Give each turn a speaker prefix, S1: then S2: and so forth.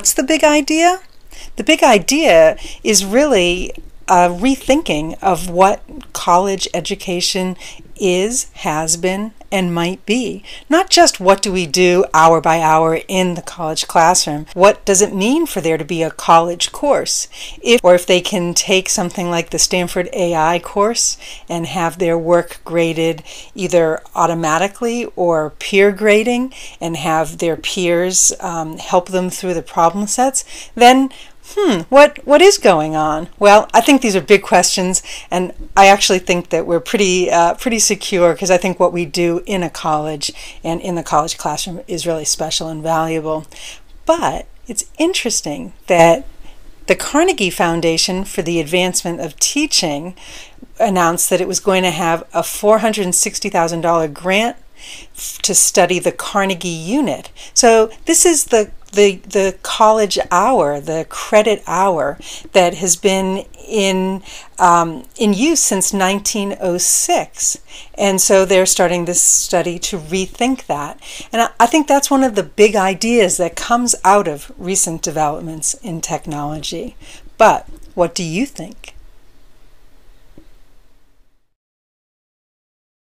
S1: what's the big idea? The big idea is really a rethinking of what college education is, has been, and might be. Not just what do we do hour by hour in the college classroom. What does it mean for there to be a college course? If they can take something like the Stanford AI course and have their work graded either automatically or peer grading and have their peers help them through the problem sets, then what is going on? Well, I think these are big questions, and I actually think that we're pretty secure, because I think what we do in a college and in the college classroom is really special and valuable. But it's interesting that the Carnegie Foundation for the Advancement of Teaching announced that it was going to have a $460,000 grant to study the Carnegie Unit. So this is the college hour, the credit hour that has been in use since 1906. And so they're starting this study to rethink that. And I think that's one of the big ideas that comes out of recent developments in technology. But what do you think?